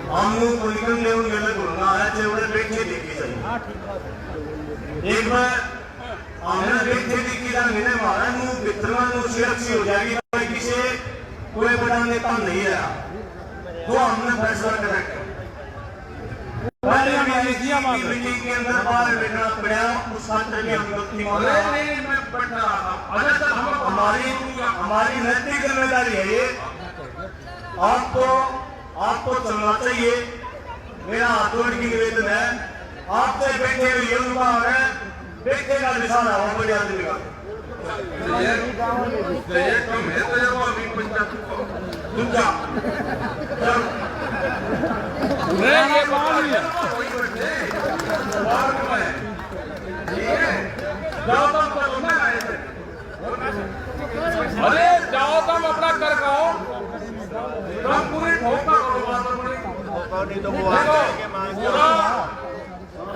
हमू कोई कम ले उन गलत होना है जेवड़े बैठे देखी चाहिए एक बार हमने बैठे देखी था मैंने मारा नु पितरवा नु सुरक्षित हो जाएगी कोई किसी कोई बड़ा नेता नहीं है तो हमने फैसला कर रखा मीटिंग के अंदर बाहर बैठना पड़ा उस खातर की हम गलती हमारी नैतिक जिम्मेदारी है ये आपको चलना चाहिए। मेरा हाथ जोड़ की निवेदन है आपसे बैठे हुए ये भाव है बैठे का निशान है बड़े आदमी का अरे जाओ तुम अपना कर खाओ तुम पूरी ठोका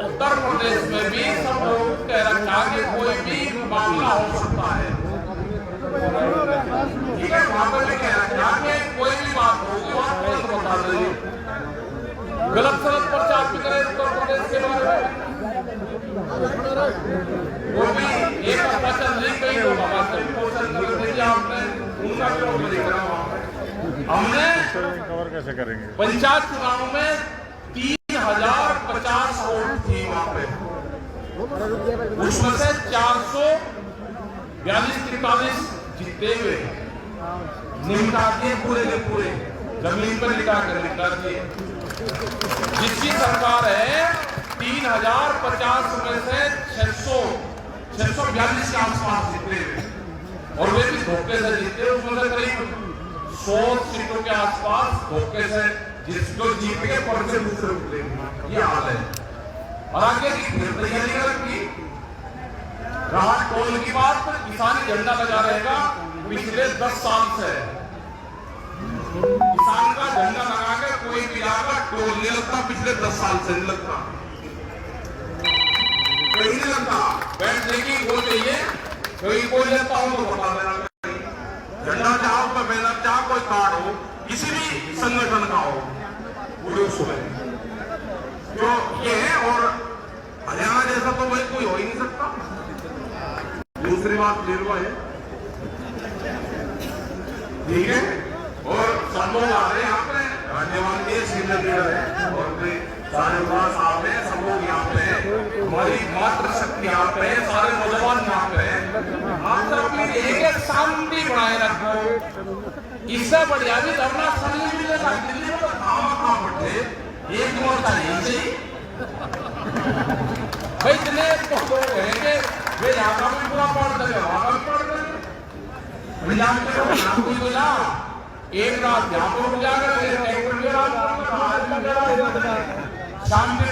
उत्तर प्रदेश में भी सब लोग कह रखा कि कोई भी मामला हो सकता है ठीक है वहां पर भी कह रखा कि कोई भी बात होगी वहां तुरंत बता देंगे गलत सलत प्रचार भी करे उत्तर प्रदेश के बारे में वो भी एक वचन नहीं कहीं लोग हमारे पोषण कर दीजिए आपने उनका भी रोक नहीं करा हमने कवर कैसे करेंगे पंचायत चुनाव में 3050 वोट थी वहां पे उसमें से 442-43 जीते हुए निपटा दिए पूरे के पूरे जमीन पर लिखा दिए जिसकी सरकार है 3050 में से 642 के आसपास जीते हुए और वे भी धोखे से जीते उसमें से करीब 100 सीटों के आसपास धोखे से जिसको जीत के पर्चे दूसरे उतरे ये हाल है और आगे की फिर तैयारी रखी राहत टोल की बात किसान झंडा लगा रहेगा पिछले 10 साल से किसान का झंडा लगा के कोई भी आकर टोल नहीं लगता पिछले 10 साल से नहीं लगता कहीं नहीं लगता बैठ देखी बोल चाहिए कोई बोल लेता हूं तो बता देना झंडा चाहो कोई बैनर चाहो कोई कार्ड हो किसी भी संगठन का हो पूरे उसमें जो ये है और हरियाणा जैसा तो भाई कोई हो ही नहीं सकता दूसरी बात निर्वा है ठीक है और सब लोग आ रहे हैं यहाँ पे राज्यपाल के सीनियर लीडर है और सारे विकास आप हैं सब लोग यहाँ पे हैं हमारी मातृ शक्ति यहाँ पे है सारे नौजवान यहाँ पे हैं आप सब अपनी एक शांति बनाए रखो इससे बढ़िया भी धरना दिल्ली में तो कहाँ पड़ते एक मोर्चा नहीं चाहिए भाई इतने लोग रहेंगे वे यहाँ का भी पूरा पढ़ देंगे वहाँ का भी पढ़ देंगे एक रात यहाँ पर जाकर शाम के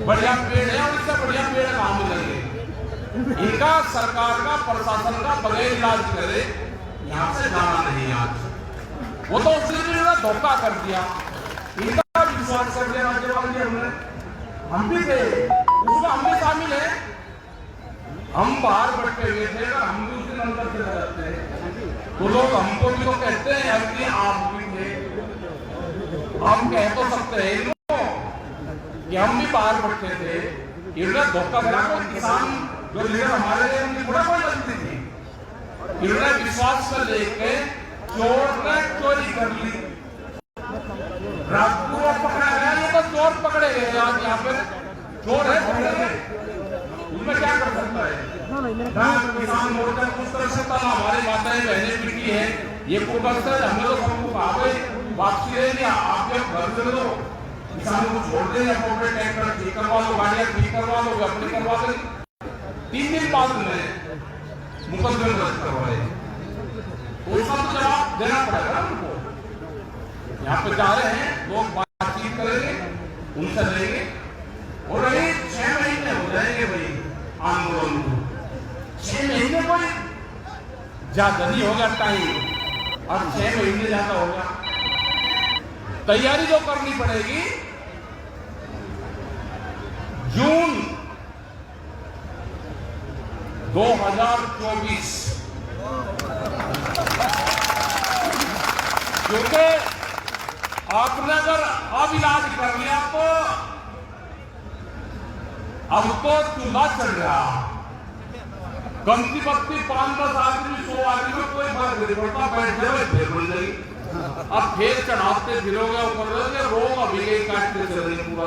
बढ़िया पेड़ है और इससे बढ़िया पेड़ काम मिलेंगे इनका सरकार का प्रशासन का बगैर इलाज करे यहाँ से जाना नहीं आज वो तो उसने भी धोखा कर दिया इनका विश्वास कर दिया राज्यपाल जी हमने हम भी थे उसमें हम भी शामिल है हम बाहर बैठे हुए थे अगर हम भी उस दिन अंदर चले जाते तो लोग हमको भी तो कहते हैं कि आप भी थे हम कह तो सकते हैं इनको कि हम भी बाहर बैठे थे इन्होंने धोखा दिया कोई किसान जो लीडर हमारे लिए उनकी बड़ा कोई गलती थी इन्होंने विश्वास में लेके चोर ने चोरी कर ली रात को पकड़ा गया ये तो चोर पकड़े गए आज यहाँ पे चोर है पकड़े गए उनमें क्या कर सकता है किसान मोर्चा कुछ कर सकता है हमारी माताएं बहनें पिटी है ये को कर सकता है हमने तो सबको कहा भाई वापसी रहे नहीं आप जब घर से दो किसानों को छोड़ दें अपने ट्रैक्टर ठीक करवा लो गाड़ियां ठीक करवा लो अपने करवा दो 3 दिन बाद में मुकदमे दर्ज करवाए तो उसका तो जवाब देना पड़ेगा उनको यहाँ पे जा रहे हैं लोग बातचीत करेंगे उनसे रहेंगे और रही 6 महीने हो जाएंगे भाई आंदोलन को 6 महीने कोई ज्यादा नहीं होगा टाइम और 6 महीने ज्यादा होगा तैयारी जो करनी पड़ेगी जून 2024 क्योंकि आपने अगर अब इलाज कर लिया तो अब तो चूल्हा चल रहा, कम की बत्ती 5-10 आदमी 100 आदमी में कोई फर्क नहीं पड़ता, बैठ जाए फिर बन जाएगी। अब फिर चढ़ाते फिरोगे ऊपर रोग अभी के काटते चल रहे पूरा।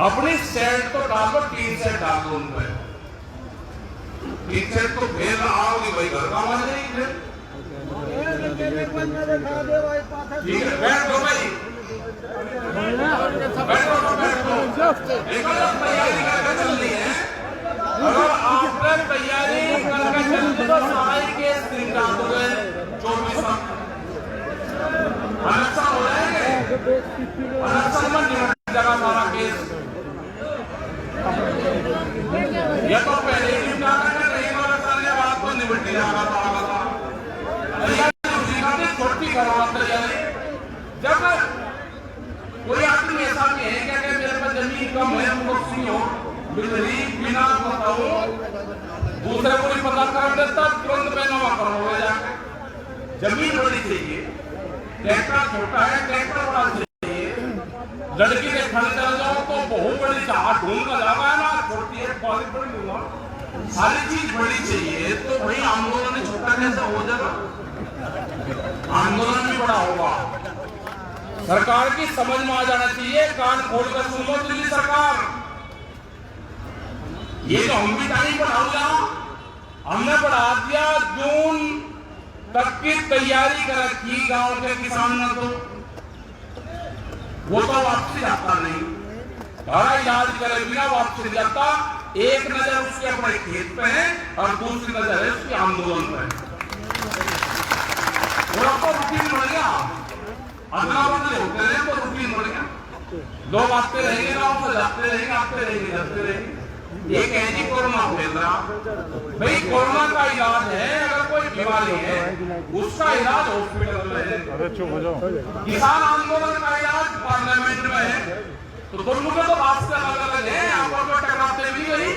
अपनी सेट तो डालो, 3 सेट डालो उन पर, 3 सेट तो फिर आओगे भाई, घर का मजा नहीं फिर। ठीक है, बैठो भाई, बैठो, तैयारी करके चल रही है। अगर आपने तैयारी करके चलते तो सारे केस निकाल दोगे 24 अनशन हो जाएंगे, अनशन में निपट जाएगा सारा केस। ये तो पहले ही निपटा करके रही वाला सारे बात तो निपट जाएगा सारा। छोटी करवाते तैयारी। जब कोई आदमी ऐसा भी है क्या मेरे पास जमीन कम है, मुझे हो बिना बताओ दूसरे को भी पता कर देता, तुरंत पैनामा करोगे जाके। जमीन बड़ी चाहिए, ट्रैक्टर छोटा है, ट्रैक्टर बड़ा चाहिए। लड़की के घर चल जाओ तो बहुत बड़ी चाह ढूंढ का जाता है ना, छोटी है बड़ी बड़ी लूंगा, सारी चीज बड़ी चाहिए। तो भाई आंदोलन छोटा कैसे हो जाएगा, आंदोलन भी बड़ा होगा। सरकार की समझ में आ जाना चाहिए, कान खोल कर सुन लो दिल्ली सरकार। ये तो हम भी टाइम बढ़ा दिया, हमने बढ़ा दिया, जून तक की तैयारी कर रखी गांव के किसान ने, तो वो तो वापसी जाता नहीं, सारा इलाज करे बिना वापसी जाता। एक नजर उसके अपने खेत पे है और दूसरी नजर है उसके आंदोलन पे। और आपको रूटीन बढ़ गया, अगला बदले होते रहे तो रूटीन बढ़ गया। लोग आते रहेंगे, गाँव से जाते रहेंगे, आते रहेंगे, जाते रहेंगे। ये कहनी कोरोना फैल रहा, भाई कोरोना का इलाज है, अगर कोई बीमारी है उसका इलाज हॉस्पिटल में है। किसान आंदोलन का इलाज पार्लियामेंट में है, तो दोनों के तो रास्ते अलग अलग है, आपस में टकराते भी नहीं।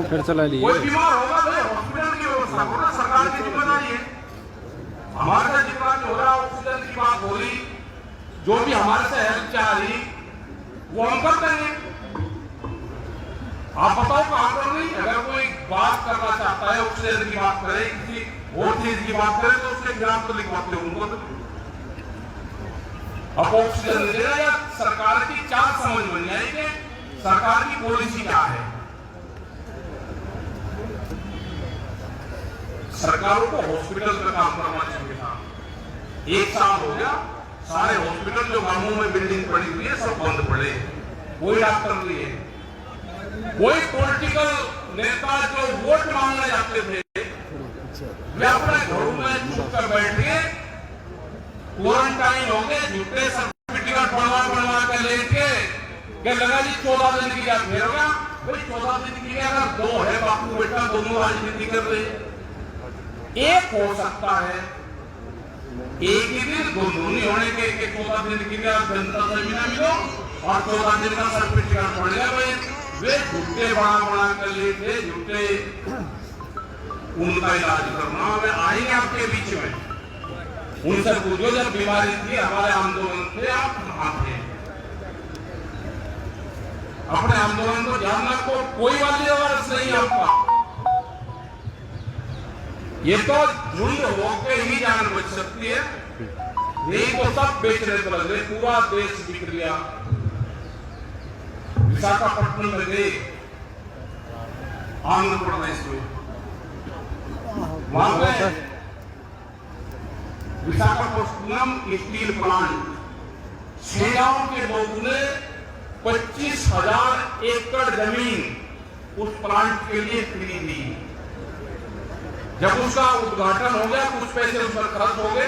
फिर चला लिए कोई बीमार होगा भाई हॉस्पिटल की व्यवस्था करो, सरकार की जिम्मेदारी है। हमारे जितना जो हो रहा ऑक्सीजन की बात हो रही, जो भी हमारे से हेल्प चाह रही वो हम कर देंगे। आप बताओ कहां कर रही, अगर कोई बात करना चाहता है ऑक्सीजन की बात करे, किसी और चीज की बात करे तो उसके खिलाफ तो लिखवाते उनको। अब ऑक्सीजन देना या सरकार की क्या समझ बन जाए कि सरकार की पॉलिसी क्या है। सरकारों को हॉस्पिटल का काम करना चाहिए था। 1 साल हो गया, सारे हॉस्पिटल जो गांवों में बिल्डिंग पड़ी हुई है सब बंद पड़े, कोई डॉक्टर नहीं है। कोई पॉलिटिकल नेता जो वोट मांगने जाते थे वे अपने घरों में चुप कर बैठ गए, क्वारंटाइन हो गए, झूठे सर्टिफिकेट बनवा के लेके लगा जी 14 दिन की क्या फिर होगा भाई, 14 दिन की अगर 2 है बापू बेटा दोनों राजनीति कर रहे। एक हो सकता है, एक ही दिन दोनों नहीं होने के 14 दिन की जनता से बिना मिलो और 14 दिन का सर्टिफिकेट पड़ गया भाई। वे झूठे बना कर लिए थे, झूठे उनका इलाज करना। वे आएंगे आपके बीच में, उनसे पूछो जब बीमारी थी हमारे आंदोलन थे आप कहां थे। अपने आंदोलन को ध्यान रखो, कोई वाली आवाज नहीं आपका। ये तो झुंड होकर ही जान बच सकती है, नहीं तो सब बेचने तो लग रहे, पूरा देश बिक लिया। विशाखापट्टनम में गए, आंध्र प्रदेश में, वहां पे विशाखापट्टनम स्टील प्लांट, गांव के लोगों ने 25,000 एकड़ जमीन उस प्लांट के लिए खरीदी। जब उसका उद्घाटन हो गया कुछ पैसे उस पर खर्च हो गए,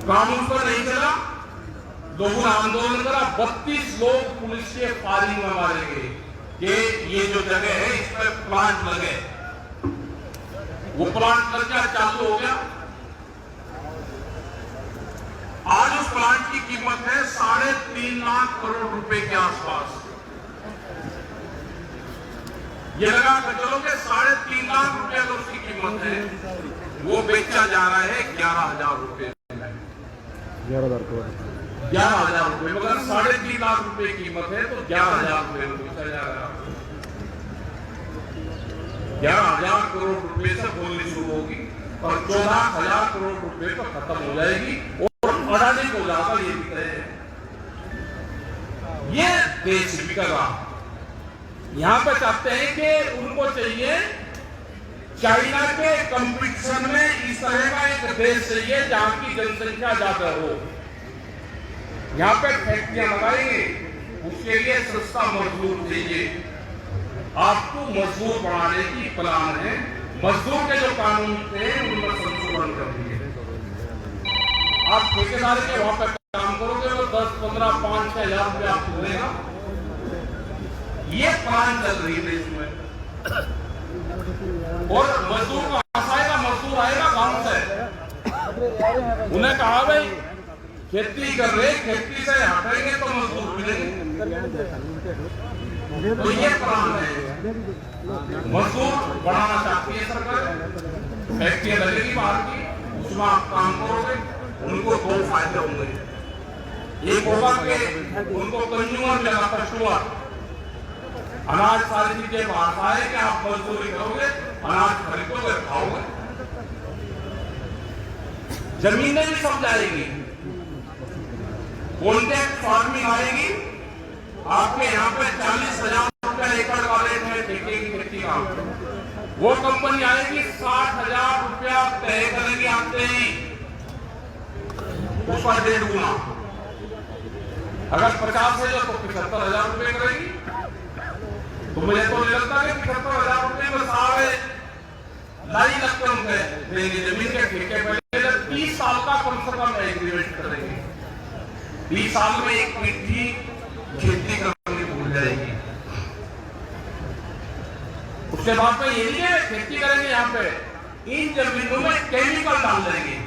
काम उस पर नहीं चला, लोगों ने आंदोलन करा, 32 लोग पुलिस के फायरिंग में मारे गए कि ये जो जगह है इस पर प्लांट लगे। वो प्लांट लग गया, चालू हो गया। आज उस प्लांट की कीमत है 3.5 लाख करोड़ रुपए के आसपास। ये लगा कर चलो कि 3.5 लाख रुपए अगर उसकी कीमत है, वो बेचा जा रहा है 11,000 रुपए, 11,000 करोड़, 11,000 रुपए, मगर 3.5 लाख रुपए कीमत है तो 11,000 रुपए में बेचा जा रहा है। 11,000 करोड़ रुपए से बोलनी शुरू होगी और 14,000 करोड़ रुपए तो खत्म हो जाएगी और अडानी को ज्यादा ये भी तय है। ये देश बिका रहा, यहां पे चाहते हैं कि उनको चाहिए चाइना के कंपटीशन में इस तरह का एक देश चाहिए जहां की जनसंख्या ज्यादा हो, यहां पे फैक्ट्रियां लगाएंगे, उसके लिए सस्ता मजदूर चाहिए। आपको मजदूर बढ़ाने की प्लान है, मजदूर के जो कानून थे उनमें संशोधन कर दिए। आप ठेकेदार के वहां पर काम करोगे तो 10, 15, 5, 6 हजार रुपया आपको मिलेगा। ये प्लान चल रही है इसमें, और मजदूर कहां से आएगा? मजदूर आएगा गांव से। उन्हें कहा भाई खेती कर रहे, खेती से हटेंगे तो मजदूर मिलेंगे। तो ये प्लान है, मजदूर बढ़ाना चाहती है सरकार, फैक्ट्रियां लगेगी बाहर की, उसमें आप काम करोगे, उनको 2 फायदे होंगे। एक होगा कि उनको कंज्यूमर मिलेगा, कस्टमर, अनाज सारी चीजें बाहर आए कि आप मजदूरी करोगे, अनाज खरीदोगे, खाओगे, जमीनें भी सब जाएगी, कॉन्ट्रैक्ट फार्मिंग आएगी। आपके यहाँ पे 40,000 रुपया एकड़ का रेट है ठेके की खेती का, वो कंपनी आएगी 60,000 रुपया तय करेगी आते ही, उस पर 1.5 गुना। अगर 50 है तो 75,000 रुपए करेगी। तो मुझे तो नहीं लगता कि 75,000 रुपए में सारे लाई लक्कड़ देंगे जमीन के ठेके पे। 30 साल का कम से कम एग्रीमेंट करेंगे, 20 साल में एक मिट्टी खेती करनी भूल जाएगी। उसके बाद में ये नहीं है खेती करेंगे, यहाँ पे इन जमीनों में केमिकल डाल देंगे,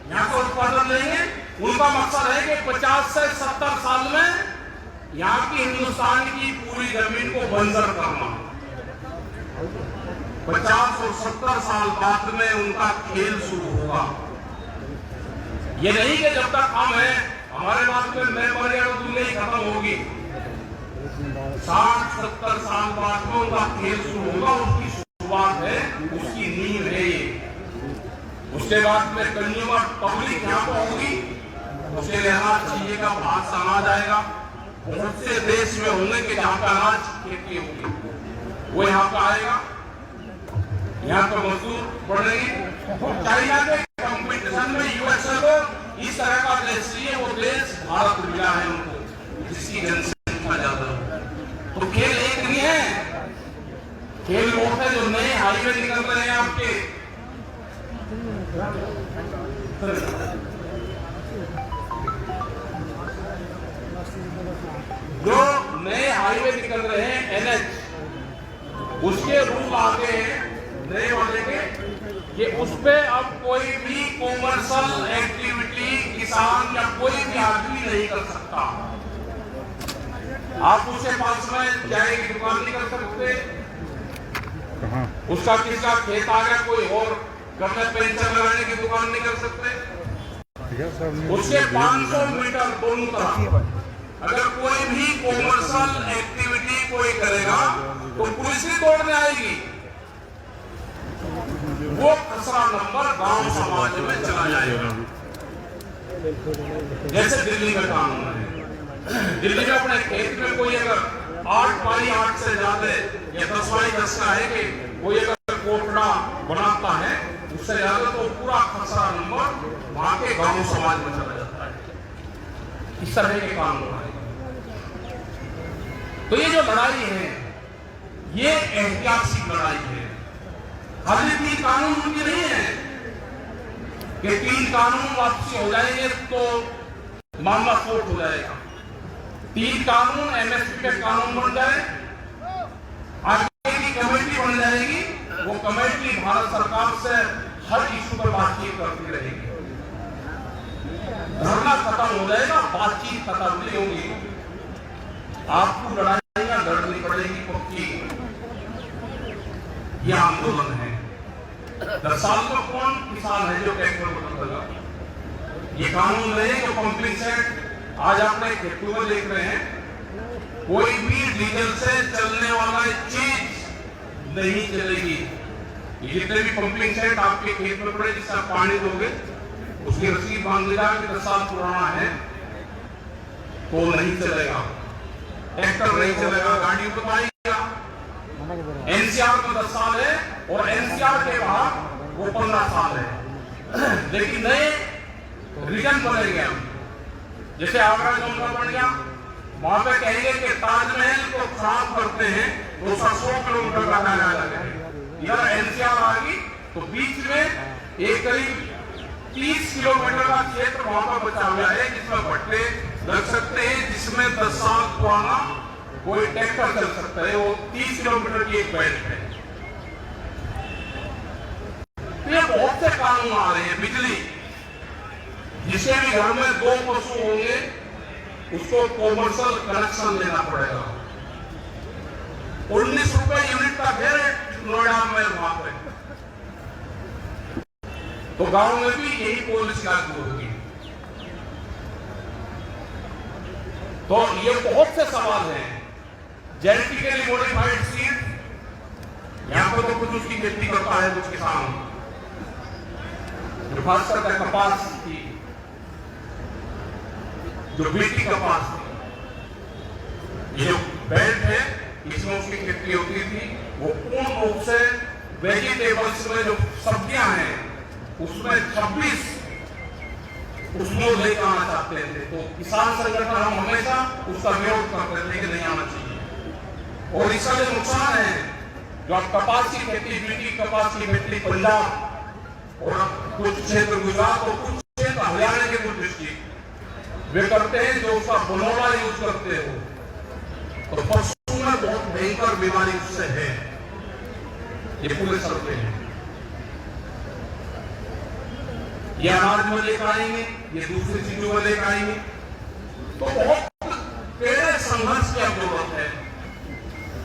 यहाँ का उत्पादन लेंगे। उनका मकसद है कि 50 से 70 साल में यहाँ की हिंदुस्तान की पूरी जमीन को बंजर करना। 50 और 70 साल बाद में उनका खेल शुरू होगा। ये नहीं कि जब तक हम हैं हमारे बाद में मैं मर गया तो दुनिया ही खत्म होगी। 60-70 साल बाद में उनका खेल शुरू होगा, उसकी शुरुआत है, उसकी नींव है ये। उसके बाद में कंज्यूमर पब्लिक यहाँ पर होगी, उसके लिए अनाज चाहिए का बाहर से अनाज आएगा। बहुत से देश में होंगे कि जहाँ का अनाज खेती होगी, वो यहाँ पे आएगा, यहाँ पे मजदूर बढ़ेंगे। चाइना के कंपटीशन में यूएसए को इस तरह का देश चाहिए, वो देश भारत मिला है उनको, जिसकी जनसंख्या ज्यादा है। तो खेल एक नहीं है, खेल वो है जो नए हाईवे निकल रहे हैं आपके। जो नए हाईवे निकल रहे हैं एनएच, उसके रूल आगे हैं नए वाले के, कि उस पे अब कोई भी कॉमर्शियल एक्टिविटी किसान या कोई भी आदमी नहीं कर सकता। आप उसके पास में चाय की दुकान नहीं कर सकते, उसका किसका खेत आ गया कोई और घर में पेंशन लगाने की दुकान नहीं कर सकते। उसके 500 मीटर दोनों तरफ अगर कोई भी कॉमर्शियल एक्टिविटी कोई करेगा तो पुलिस ही तोड़ने आएगी। वो खसरा नंबर गांव समाज में चला जाएगा। जैसे दिल्ली में कानून है, दिल्ली में अपने खेत में कोई अगर 8x8 से ज्यादा या 10x10 का है कि कोई अगर कोटड़ा बनाता है उससे ज्यादा, तो पूरा खसरा नंबर वहां के गांव समाज में चला जाता है। इस तरह के कानून है। तो ये जो लड़ाई है ये ऐतिहासिक लड़ाई है। खाली 3 कानून उनके नहीं है कि 3 कानून वापसी हो जाएंगे तो मामला कोर्ट हो जाएगा। 3 कानून एमएसपी के कानून बन जाए, आगे की कमेटी बन जाएगी, वो कमेटी भारत सरकार से हर इशू पर बातचीत करती रहेगी। धरना खत्म हो जाएगा, बातचीत खत्म नहीं होगी। आपको लड़ाइयां लड़नी पड़ेगी पक्की। ये आंदोलन है। 10 साल का कौन किसान है जो ट्रैक्टर बदलेगा? ये कानून नहीं जो पंपिंग सेट आज आपने खेतों में देख रहे हैं, कोई भी डीजल से चलने वाला चीज नहीं चलेगी। ये जितने भी पंपिंग सेट आपके खेत में पड़े जिससे आप पानी दोगे उसकी रसीद बांध लेगा कि 10 साल पुराना है तो नहीं चलेगा, ट्रैक्टर नहीं चलेगा, गाड़ी को पाएगा। एनसीआर में 10 साल है और एनसीआर के बाद वो 15 साल है। लेकिन नए रीजन बनेंगे हम, जैसे आगरा जोन का बन गया, वहां पे कहेंगे कि ताजमहल को खराब करते हैं तो 100 किलोमीटर का दायरा लगेगा। इधर एनसीआर आ गई तो बीच में एक करीब 30 किलोमीटर का क्षेत्र वहां पर बचा हुआ है जिसमें भट्टे लग सकते हैं, जिसमें 10 साल पुराना कोई ट्रैक्टर चल सकता है। वो 30 किलोमीटर की एक बेल्ट है। तो ये बहुत से कानून आ रहे हैं। बिजली, जिसे भी घर में 2 पशु होंगे उसको कॉमर्शियल कनेक्शन लेना पड़ेगा। 19 रुपए यूनिट का फिर नोएडा में वहां पे, तो गांव में भी यही पॉलिसी लागू होगी। तो ये बहुत से सवाल हैं। जेनेटिकली मॉडिफाइड सीड, यहां पर तो कुछ उसकी खेती करता है कुछ किसान, जो खास करता है कपास की, जो बीटी कपास थी, ये जो बेल्ट है इसमें उसकी खेती होती थी। वो पूर्ण रूप से वेजिटेबल्स में जो सब्जियां हैं उसमें 26 उसको लेकर आना चाहते थे, तो किसान संगठन हम हमेशा उसका विरोध करते थे कि नहीं आना चाहिए। और इसका जो नुकसान है, जो आप कपास की खेती, बीटी कपास की खेती पंजाब और कुछ क्षेत्र गुजरात और कुछ क्षेत्र हरियाणा के कुछ डिस्ट्रिक्ट वे करते हैं जो उसका बनोला यूज करते हो, तो पशु में बहुत भयंकर बीमारी उससे है। ये पूरे सर्वे हैं, ये अनाज में लेकर आएंगे, ये दूसरी चीजों में लेकर आएंगे। तो बहुत तेरे संघर्ष की जरूरत है।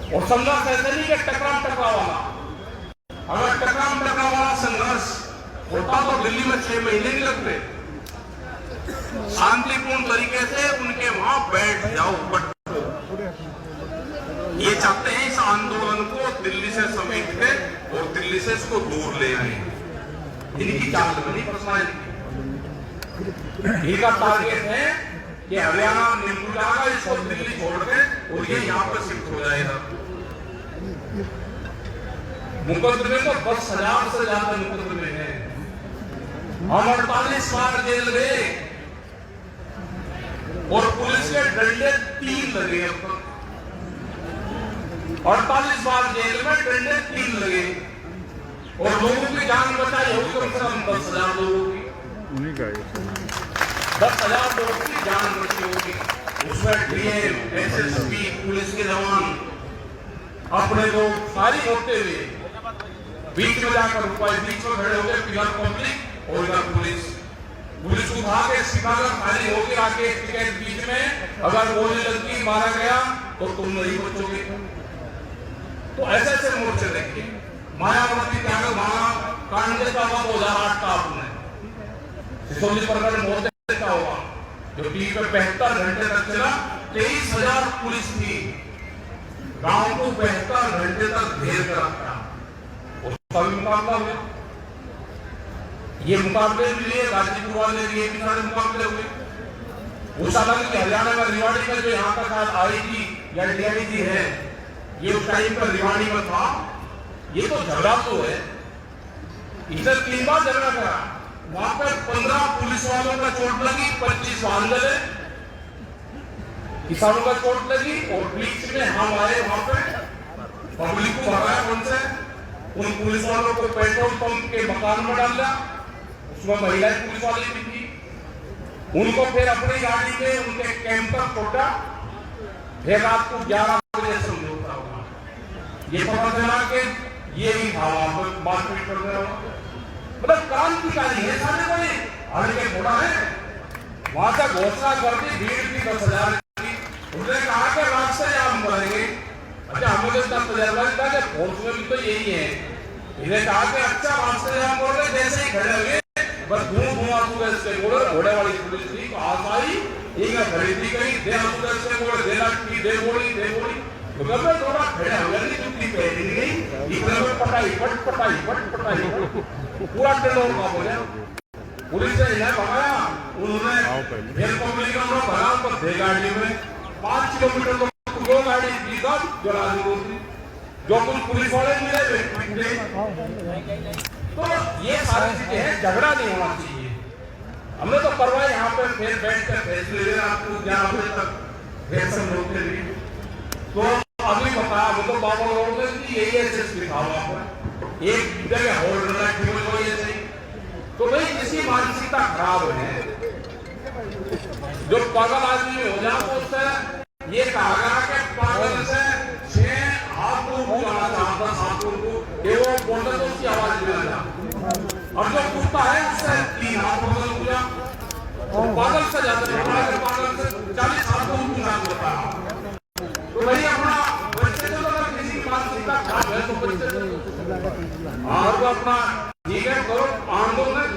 और संघर्ष ऐसे नहीं कि टकराव वाला, अगर टकराव वाला संघर्ष होता तो दिल्ली में 6 महीने नहीं लगते। शांतिपूर्ण तरीके से उनके वहां बैठ जाओ, बटो। ये चाहते हैं इस आंदोलन को दिल्ली से समेट के और दिल्ली से इसको दूर ले आए। इनकी चाल बनी पर्सनैलिटी, इनका टारगेट है कि हरियाणा नींबू जाएगा, इसको दिल्ली छोड़ के और ये यहाँ पर शिफ्ट हो जाएगा। मुकदमे तो 10,000 से ज्यादा मुकदमे हैं। हम 48 बार जेल गए और पुलिस के डंडे 3 लगे। अब तक 48 बार जेल में डंडे 3 लगे और लोगों की जान बचाई होगी कम से कम 10,000 लोगों की, 10,000 लोगों की जान बची होगी। उसमें डीएम, एसएसपी, पुलिस के जवान अपने लोग सारी होते हुए बीच में जाकर रुपये बीच में खड़े हो गए, पिलर पब्लिक और इधर पुलिस उठा के सिखाकर खाली होके आके टिकट बीच में अगर गोली लगती मारा गया तो तुम नहीं बचोगे। तो ऐसे ऐसे मोर्चे देखिए। मायावती त्याग मांगा कांडे का 2008 का आपने सिसोली प्रकरण मोर्चे देखा होगा, जो टीवी पे 72 घंटे तक चला। 23,000 पुलिस थी, गांव को 72 घंटे तक घेर कर रखा। उसका भी मुकाबला हुआ। ये मुकाबले भी लिए, गाजीपुर वाले लिए भी सारे मुकाबले हुए। उस अलग की हरियाणा में रिवाड़ी में जो यहाँ का साथ आईजी या डीआईजी है, ये उस टाइम पर रिवाड़ी में था। ये तो झगड़ा तो है, इधर 3 बार झगड़ा करा। वहां पर 15 पुलिस वालों का चोट लगी, 25 वाहन जले, किसानों का चोट लगी और बीच में हम आए। वहां पे पब्लिक को भगाया उनसे, उन पुलिस वालों को पेट्रोल पंप के मकान में डाला। उसमें महिलाएं पुलिस वाली भी थी। उनको फिर अपनी गाड़ी में उनके कैंप तक छोड़ा। फिर रात को 11 बजे समझौता हुआ। ये पता चला कि ये ही था वहां पर मारपीट कर रहा होगा। मतलब क्रांतिकारी है सारे बड़े हल्के थोड़ा है। वहां से घोषणा कर दी, भीड़ थी 10,000 की। उन्होंने कहा कि रास्ते जाम करेंगे। अच्छा, हमें तो इतना तजर्बा था कि फोर्स में भी तो यही है इन्हें कहा कि अच्छा रास्ते से हम बोल रहे जैसे ही खड़े हुए बस धुआं सुबह से बोले घोड़े वाली पुलिस थी आस आई एक खरीदी गई दे सुबह से बोले देना की दे बोली तो कब थोड़ा खड़े हो गए जुत्ती पहनी गई इधर में पटाई पूरा टेलो का बोले पुलिस ने इन्हें भगाया उन्होंने रेल पब्लिक को भगा पर दे गाड़ी में 5 किलोमीटर तो दो गाड़ी की सब जला दी जो कुछ पुलिस वाले मिले तो ये सारी चीजें हैं झगड़ा नहीं होना चाहिए हमने तो परवाह यहाँ पे फिर बैठ कर फैसले लेना आपको जहाँ पे तक फैसले होते लिए तो अभी बताया वो तो बाबा लोगों ने कि यही ऐसे लिखा हुआ है एक जगह होल्ड रखी हुई हो ये सही तो भाई जिसकी मानसिकता खराब है जो पागल आदमी हो जाए उससे ये कहा गया कि पागल से 6 हाथ को जाना चाहता 7 को ये वो बोलते तो उसकी आवाज मिलेगा और जो कुत्ता है उससे 3 हाथ को पूजा तो पागल से जाते हैं पागल से 40 हाथ को पूजा होता है तो भाई अपना बच्चे को अगर किसी मानसिकता खराब है तो बच्चे और वो अपना ठीक है करो आंदोलन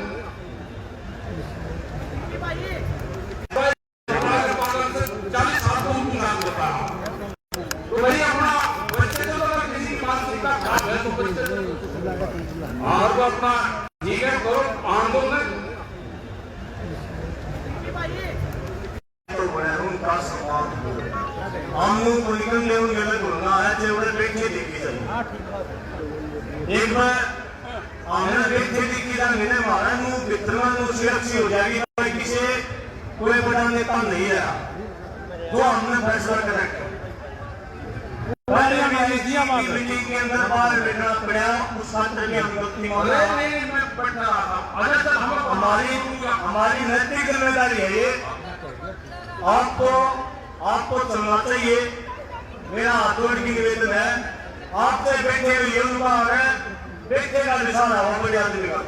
तो भाई अपना बच्चे को अगर किसी मानसिकता खराब है तो बच्चे और वो अपना ठीक है करो आंदोलन एक बार हमने देखी थी कि मैंने मारा सुरक्षित हो जाएगी किसी कोई बड़ा नेता नहीं रहा तो हमने फैसला करा मीटिंग के अंदर बाहर बैठना पड़ा उस छात्र की अनुमति हमारी नैतिक जिम्मेदारी है ये आपको चलना चाहिए मेरा हाथ जोड़ की निवेदन है आपसे बैठे हुए ये उनका है बैठे का निशान है वो बड़े आदमी का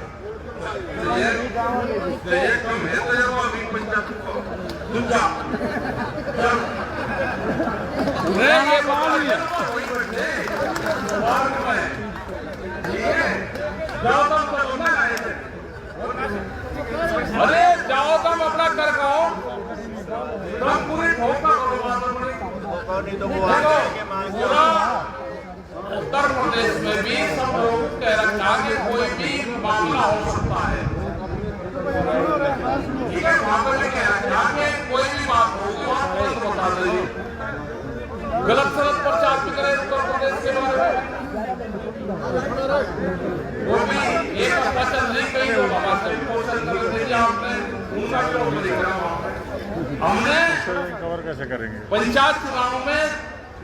अरे जाओ तुम अपना कर खाओ तुम पूरी ठोका पूरा उत्तर प्रदेश में भी सब लोग कह रखा कि कोई भी मामला हो सकता है ठीक है वहां पर कह रखा कि कोई भी बात होगी वहां तुरंत बता देंगे गलत सलत प्रचार भी करे उत्तर प्रदेश के बारे में वो भी एक हफ्ता चल रही कई लोग हमारे पोषण कर रहे थे आपने उनका क्यों नहीं दिख रहा हमने कवर कैसे करेंगे पंचायत चुनाव में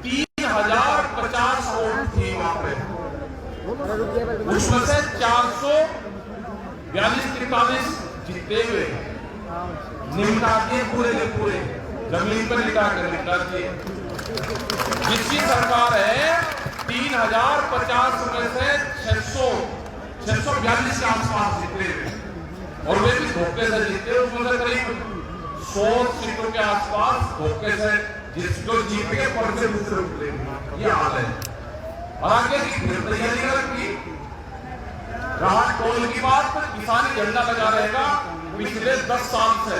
3050 वोट थी वहां पे उसमें से 442-43 जीते हुए निपटा दिए पूरे के पूरे जमीन पर लिटा कर निपटा दिए जिसकी सरकार है 3050 में से 642 के आसपास जीते हुए और वे भी धोखे से जीते उसमें से करीब 100 सीटों के आसपास धोखे से जिसको जीत के पर्चे दूसरे उठे ये हाल है और आगे की तैयारी रखी रहा टोल की बात किसान झंडा लगा रहेगा पिछले 10 साल से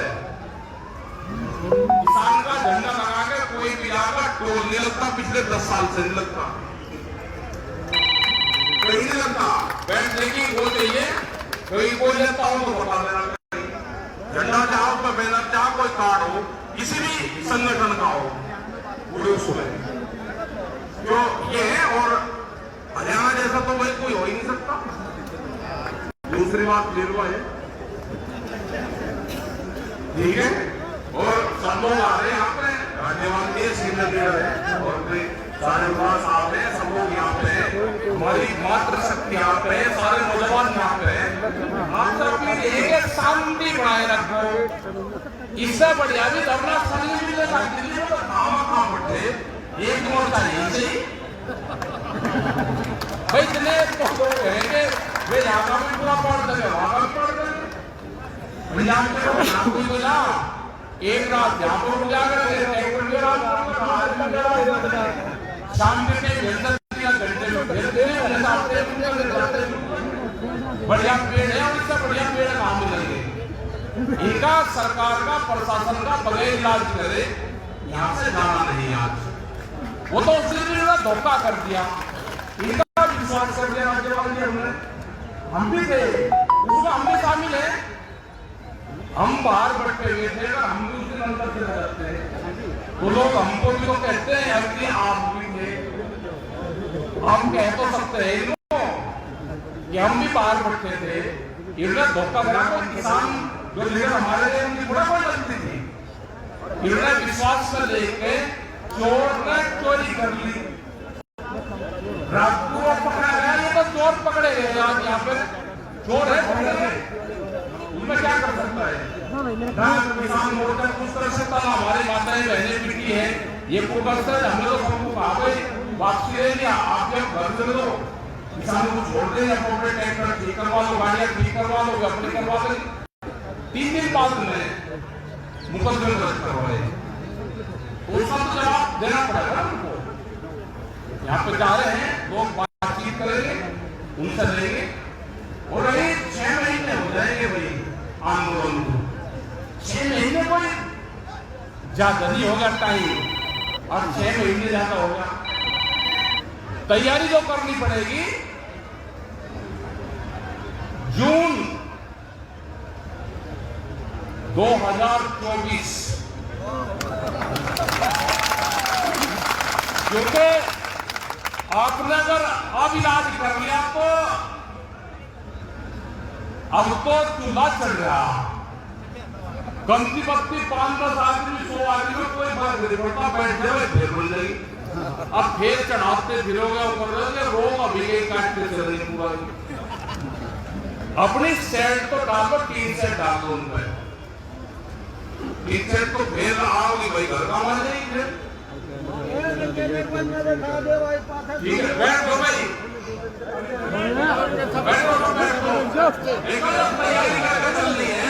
किसान का झंडा लगा के कोई भी आकर टोल नहीं लगता पिछले 10 साल से नहीं लगता कहीं नहीं लगता बैठने की वो चाहिए कहीं कोई लेता हो तो बता देना झंडा चाहो कोई बैनर चाहो कोई कार्ड हो किसी भी संगठन का हो जो ये है और हरियाणा जैसा तो भाई कोई हो ही नहीं सकता दूसरी बात गेरुआ है ठीक है और सब लोग आ रहे हैं यहाँ पे राज्यवान के सीनियर लीडर है और सारे पास आप हैं सब लोग यहाँ पे हैं हमारी मातृशक्ति यहाँ पे है सारे नौजवान यहाँ पे हैं आप सब अपनी एक शांति बनाए रखो इससे बढ़िया भी धरना संघ मिलेगा दिल्ली में तो कहाँ बैठे एक मोर्चा यहीं से भाई इतने लोग कहेंगे वे यहाँ का भी पूरा पढ़ देंगे वहाँ का भी पढ़ देंगे यहाँ को मिला एक रात यहाँ पर उजागर शाम के घंटे में भेज देने बढ़िया पेड़ है और इससे बढ़िया पेड़ कहाँ मिलेंगे। इनका सरकार का प्रशासन का बगैर इलाज करे यहाँ से जाना नहीं। आज वो तो उसने भी धोखा कर दिया, इनका विश्वास कर दिया राज्यपाल जी। हमने हम भी थे उसमें, हम भी शामिल है। हम बाहर बैठे हुए थे, अगर हम भी उस दिन अंदर चले जाते हैं तो लोग हमको भी तो कहते हैं कि आप भी थे। हम कह तो सकते हैं इनको कि हम भी बाहर बैठे थे। इन्होंने धोखा करा। कोई किसान जो लीडर हमारे लिए उनकी बड़ा कोई गलती थी, इन्होंने विश्वास में लेके चोर ने चोरी कर ली, राजपूत पकड़ा गया। ये तो चोर पकड़े गए आज यहाँ पे, चोर है पकड़े गए, उनमें क्या कर सकता है ना किसान मोर्चा कुछ कर सकता, ना हमारी माताएं बहनें पिटी है। ये कुकर्स है, हमने तो सबको कहा भाई वापसी रहेगी, आप जब घर चले दो किसानों को छोड़ दें, अपने ट्रैक्टर ठीक करवा लो, गाड़ियां ठीक करवा लो, अपने करवा दें। 3 दिन बाद में मुकदमे दर्ज करवाए, उसका तो जवाब देना पड़ेगा उनको। यहाँ पे जा रहे हैं लोग, बातचीत करेंगे, उनसे रहेंगे और अभी 6 महीने हो जाएंगे भाई आंदोलन को। 6 महीने कोई ज्यादा नहीं होगा टाइम, और 6 महीने ज्यादा होगा। तैयारी जो करनी पड़ेगी, जून 2024, क्योंकि आपने अगर अब इलाज कर लिया तो अब तो चूल्हा चल रहा, कमती बत्ती 5-10 आदमी 100 आदमी में कोई फर्क नहीं पड़ता, बैठ जाए फिर बन जाएगी। अब फिर चढ़ाते फिरोगे ऊपर रोग अभी काटते चल रही पूरा। अपनी सेट तो डाल दो, 3 सेट डाल दो उनमें, 3 सेट तो फिर आओगी भाई, घर का मान जाएगी। ठीक है, बैठ दो भाई, तैयारी करके चलनी है।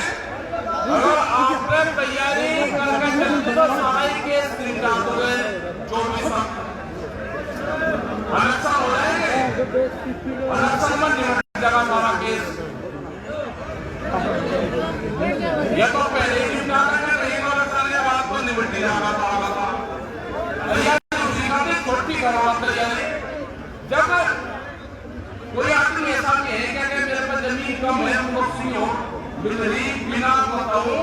अगर आपने तैयारी करके चलनी तो सारे केस दिन डाल दोगे 24 इलेक्शन हो जाएंगे, इलेक्शन में निपट जाएगा सारा केस। ये तो पहले ही नहीं इलेक्शन के बाद तो निपट जाएगा सारा। तैयारी उसी का छोटी करवा तैयारी। जब कोई आदमी ऐसा नहीं है क्या कि मेरे पास जमीन कम है, मुझे हो बिना बताओ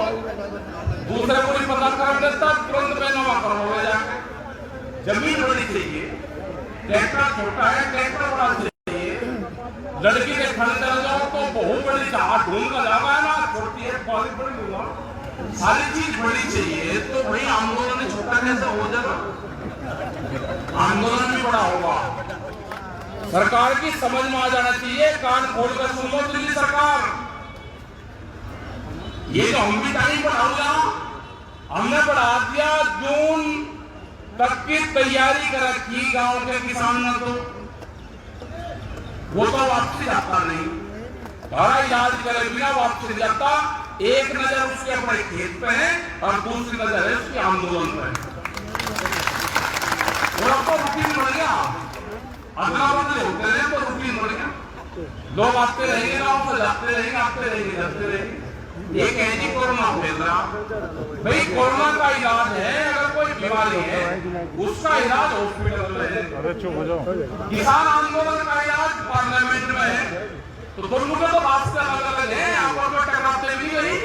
दूसरे को भी पता कर देता, तुरंत पैनामा करवाओगे जाके। जमीन बड़ी चाहिए, ट्रैक्टर छोटा है, ट्रैक्टर बड़ा चाहिए। लड़की के घर चल जाओ तो बहुत बड़ी चाह ढूंढ कर जाएगा ना, छोटी है बड़ी बड़ी दूंगा, सारी चीज बड़ी चाहिए। तो भाई आंदोलन छोटा कैसे हो जाएगा, आंदोलन भी बड़ा होगा। सरकार की समझ में आ जाना चाहिए, कान खोल कर सुन लो दिल्ली सरकार। ये जो हम भी टाइम बढ़ाऊंगा, हमने बढ़ा दिया जून तक की तैयारी कर रखी गांव के किसान ने, तो वो तो वापसी जाता नहीं, सारा इलाज करे बिना वापसी जाता। एक नजर उसके अपने खेत पे है और दूसरी नजर है उसके आंदोलन पे। वो आपको रूटीन बढ़ गया, अगला बदले होते रहे तो रूटीन बढ़ गया। लोग आते रहेंगे, गांव से जाते रहेंगे, आते रहेंगे, जाते रहेंगे। ये कहनी कोरोना फैल रहा, भाई कोरोना का इलाज है, अगर कोई बीमारी है उसका इलाज हॉस्पिटल में है। अरे चुप हो जाओ। किसान आंदोलन का इलाज पार्लियामेंट में है, तो दोनों के तो रास्ते अलग अलग है, आपस में टकराते भी नहीं।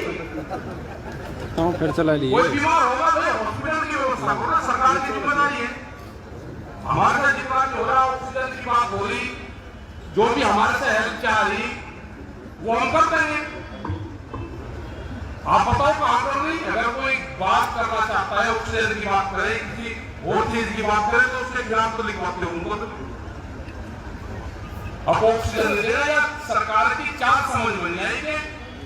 फिर चला लिए। कोई बीमार होगा भाई हॉस्पिटल की व्यवस्था करो, सरकार की जिम्मेदारी है। हमारे से जितना भी हो रहा, ऑक्सीजन की बात हो रही, जो भी हमारे से हेल्प चाह रही वो हम कर देंगे। आप बताओ कहां कर रही। अगर कोई बात करना चाहता है, ऑक्सीजन की बात करे, किसी और चीज की बात करे, तो उसके खिलाफ तो लिखवाते हो उनको। अब ऑक्सीजन देना या सरकार की क्या समझ बन जाए कि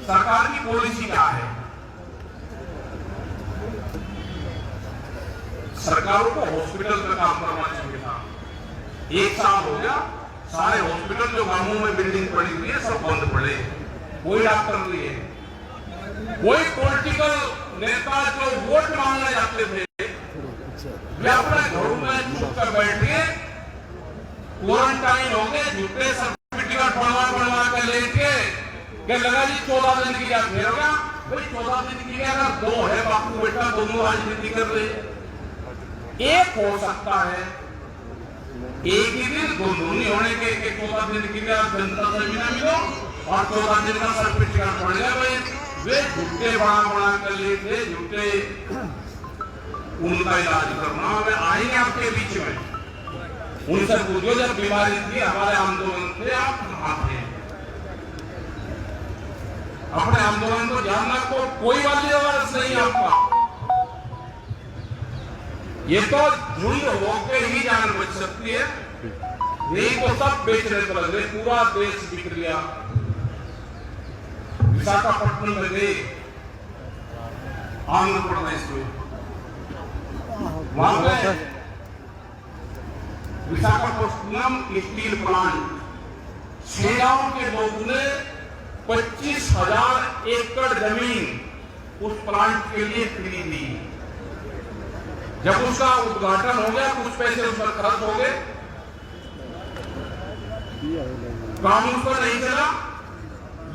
सरकार की पॉलिसी क्या है। सरकारों को हॉस्पिटल का काम करना चाहिए था। 1 साल हो गया, सारे हॉस्पिटल जो गांवों में बिल्डिंग पड़ी हुई है सब बंद पड़े, कोई डॉक्टर नहीं है। कोई पॉलिटिकल नेता जो वोट मांगने जाते थे वे अपने घरों में चुप कर बैठ गए, क्वारंटाइन हो गए, झूठे सर्टिफिकेट क्या लगा जी 14 दिन की क्या फेर होगा भाई 14 दिन की क्या अगर 2 है बापू बेटा दोनों राजनीति कर रहे एक हो सकता है एक ही दिन दोनों नहीं होने के 14 दिन की क्या जनता से भी ना मिलो और 14 दिन का सर्टिफिकेट पड़ गया भाई वे झूठे बना कर लिए थे झूठे उनका इलाज करना वे आएंगे आपके बीच में उनसे पूछो जब बीमारी थी हमारे आंदोलन थे आप कहां थे अपने आंदोलन को जानना को कोई वाली आवाज नहीं आपका ये तो झुंड होकर ही जान बच सकती है नहीं तो सब बेचने पर लग रहे पूरा देश बिक गया विशाखापट्टनम में गए आंध्र प्रदेश में वहां पे विशाखापट्टनम स्टील प्लांट सेनाओं के लोगों ने 25,000 एकड़ जमीन उस प्लांट के लिए फ्री दी जब उसका उद्घाटन हो गया कुछ पैसे उस पर खर्च हो गए काम उस पर नहीं चला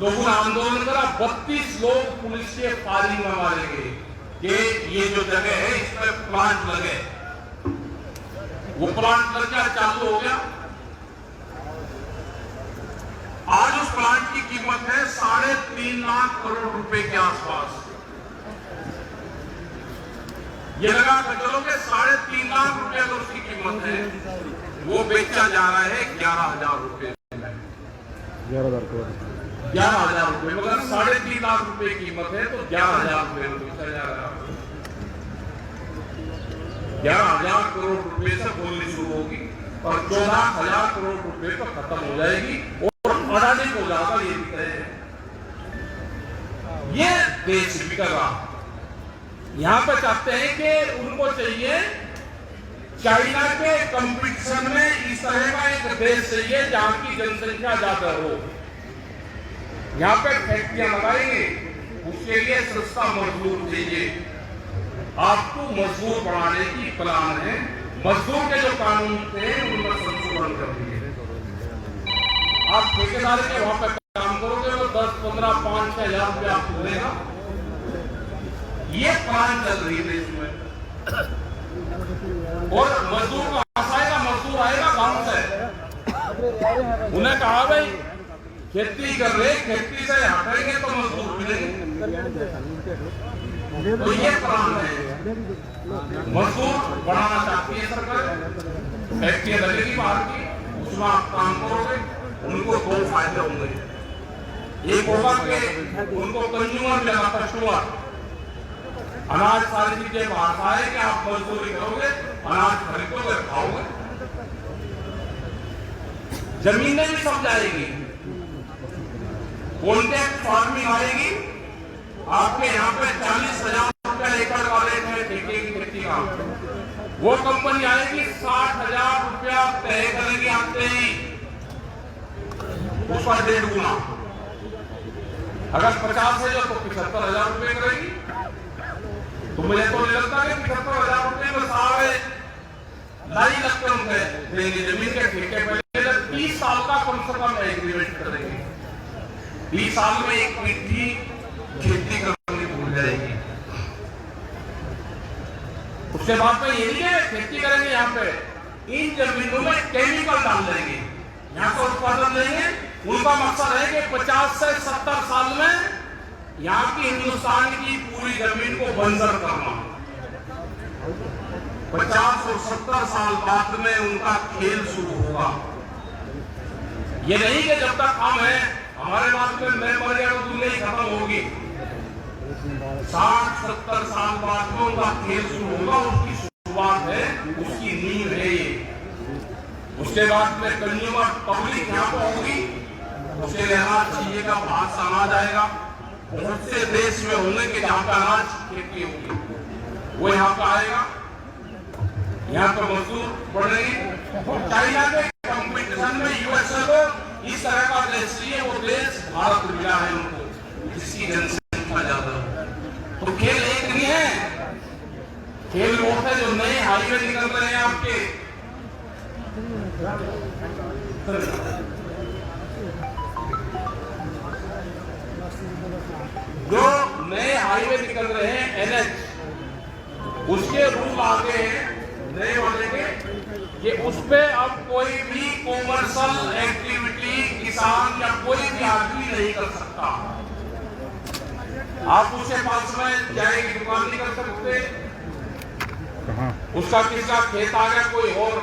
लोगों ने आंदोलन करा 32 लोग पुलिस के फायरिंग में मारे गए कि ये जो जगह है इस पर प्लांट लगे वो प्लांट लग गया चालू हो गया आज उस प्लांट की कीमत है 3.5 लाख करोड़ रुपए के आसपास ये लगा कर चलो कि 3.5 लाख रुपए अगर उसकी कीमत है वो बेचा जा रहा है 11,000 रुपए 11,000 रुपए मगर 3.5 लाख रुपए कीमत है तो 11,000 रुपए में बेचा जा रहा है 11,000 करोड़ रुपए से बोलनी शुरू होगी और 14,000 करोड़ रुपए पर खत्म हो जाएगी और अडानी को ज्यादा ये दिखते हैं ये देश बिकेगा यहां पर चाहते हैं कि उनको चाहिए चाइना के कंपटीशन में इस तरह का एक देश चाहिए जहां की जनसंख्या ज्यादा हो यहां पे फैक्ट्रियां लगाएंगे उसके लिए सस्ता मजदूर चाहिए आपको मजदूर बढ़ाने की प्लान है मजदूर के जो कानून थे उनका संशोधन कर दिए आप ठेकेदार के वहां पर काम करोगे तो 10, 15, 5-6 हजार रुपया आपको मिलेगा ये प्लान चल रही है इसमें और मजदूर कहां से आएगा मजदूर आएगा गांव से उन्हें कहा भाई खेती कर रहे खेती से हटेंगे तो मजदूर मिलेंगे तो ये प्लान है मजदूर बढ़ाना चाहती है सरकार फैक्ट्रियां लगेगी बाहर की उसमें आप काम करोगे उनको 2 फायदे होंगे एक होगा कि उनको कंज्यूमर मिलेगा कस्टमर अनाज सारी चीजें बाहर आए कि आप मजदूरी करोगे अनाज खरीदोगे खाओगे जमीनें भी सब जाएगी कॉन्ट्रैक्ट फार्मिंग आएगी आपके यहाँ पे 40,000 रुपया एकड़ का रेट है ठेके की खेती का वो कंपनी आएगी 60,000 रुपया तय करेगी आते ही उसका 1.5 गुना अगर 50 है जो तो 75,000 रुपये करेगी तो मुझे तो नहीं लगता कि 75,000 रुपये में सारे लाई लगते होंगे देंगे जमीन के ठेके पे 30 साल का कम से कम एग्रीमेंट करेंगे 20 साल में एक मिट्टी खेती करनी भूल जाएगी उसके बाद में ये नहीं है खेती करेंगे यहाँ पे इन जमीनों में केमिकल डाल देंगे यहाँ का उत्पादन लेंगे उनका मकसद है कि 50 से 70 साल में यहाँ की हिंदुस्तान की पूरी जमीन को बंजर करना 50 और 70 साल बाद में उनका खेल शुरू होगा ये नहीं कि जब तक हम हैं हमारे बाद में मैं मर गया तो दुनिया ही खत्म होगी 60-70 साल बाद में उनका खेल शुरू होगा उसकी शुरुआत है उसकी नींव है ये उसके बाद में कंज्यूमर पब्लिक यहाँ पे होगी उसके लिए अनाज चाहिए का बाहर से अनाज आएगा बहुत से देश में होने के जहाँ पे अनाज खेती होगी वो यहाँ पे आएगा यहाँ पे मजदूर बढ़ेंगे और चाइना के कंपटीशन में यूएसए को इस तरह का देश चाहिए वो देश भारत मिला है उनको जिसकी जनसंख्या ज्यादा तो खेल एक नहीं है खेल वो है जो नए हाईवे निकल रहे हैं आपके हाईवे निकल रहे हैं NH, उसके रूल आ गए हैं नए वाले के कि उस पे अब कोई भी कॉमर्शियल एक्टिविटी किसान या कोई भी आदमी नहीं कर सकता। आप उसके पास में चाय की दुकान नहीं कर सकते, कहाँ? उसका किसका खेत आ गया कोई और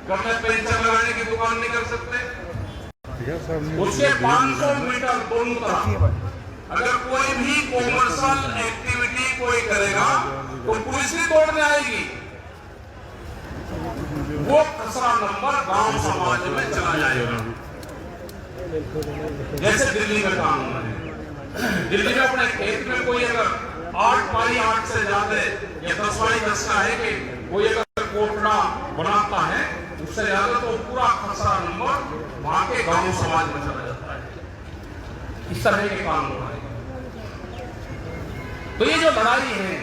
घर में पेंशन लगाने की दुकान नहीं कर सकते। उसके 500 मीटर दोनों तरफ अगर कोई भी कॉमर्शियल एक्टिविटी कोई करेगा तो पुलिस भी तोड़ने आएगी। वो खसरा नंबर गांव समाज में चला जाएगा। जैसे दिल्ली में कानून है, दिल्ली में अपने खेत में कोई अगर 8x8 से ज्यादा या 10x10 का है कि कोई अगर कोटड़ा बनाता है उससे ज्यादा तो पूरा खसरा नंबर वहां के गांव समाज में चला जाता है। इस तरह के कानून है। तो ये जो लड़ाई है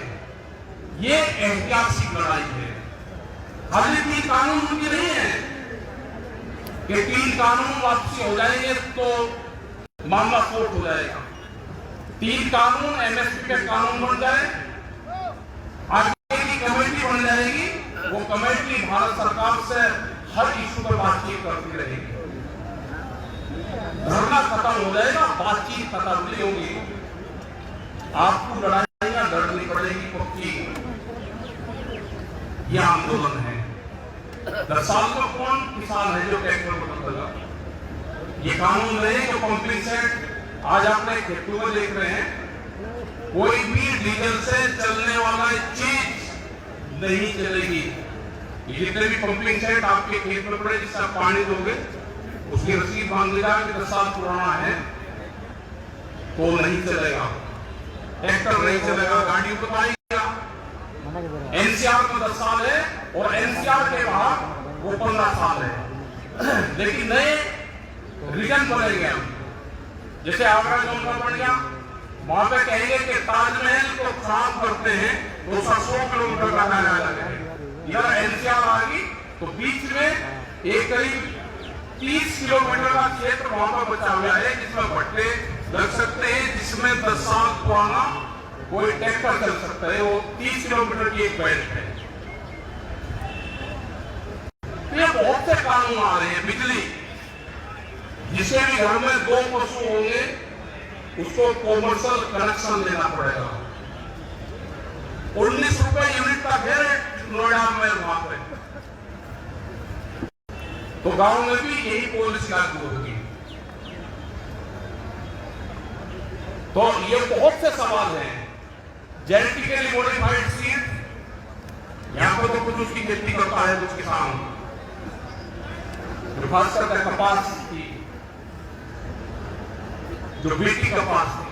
ये ऐतिहासिक लड़ाई है। खाली 3 कानून उनकी नहीं है कि 3 कानून वापसी हो जाएंगे तो मामला कोर्ट हो जाएगा। 3 कानून MSP के कानून बन जाए, आगे की कमेटी बन जाएगी, वो कमेटी भारत सरकार से हर इशू पर बातचीत करती रहेगी। धरना खत्म हो जाएगा, बातचीत खत्म नहीं होगी, आपको लड़ाइयां लड़नी पड़ेगी पक्की। यह आंदोलन है। 10 साल का कौन किसान है जो ट्रैक्टर बदलेगा? ये कानून नहीं जो पंपिंग सेट आज आपने खेतों में देख रहे हैं, कोई भी डीजल से चलने वाला चीज नहीं चलेगी। जितने भी पंपिंग सेट आपके खेत में पड़े जिससे आप पानी दोगे उसकी रसीद मांग लेगा कि 10 साल पुराना है तो नहीं चलेगा, ट्रैक्टर नहीं चलेगा, गाड़ी ऊपर आएगा। NCR में 10 साल है और NCR के बाहर वो 15 साल है। लेकिन नए रीजन बनेंगे हम, जैसे आगरा जोन का बन गया, वहां पे कहेंगे कि ताजमहल को खराब करते हैं तो 100 किलोमीटर का दायरा लगेगा। इधर NCR आ गई तो बीच में एक करीब 30 किलोमीटर का क्षेत्र वहां पर बचा हुआ है जिसमें भट्टे लग सकते हैं, जिसमें 10 साल पुराना कोई ट्रैक्टर चल सकता है। वो 30 किलोमीटर की एक बेल्ट है। ये बहुत से कानून आ रहे हैं। बिजली, जिसे भी घर में 2 पशु होंगे उसको कॉमर्शियल कनेक्शन लेना पड़ेगा। 19 रुपए यूनिट का है नोएडा में वहां पे, तो गांव में भी यही पॉलिसी लागू होगी। तो ये बहुत से सवाल हैं। जेनेटिकली मॉडिफाइड सीड, यहां पर तो कुछ उसकी खेती करता है कुछ किसान, खास करके कपास की जो बीटी कपास थी,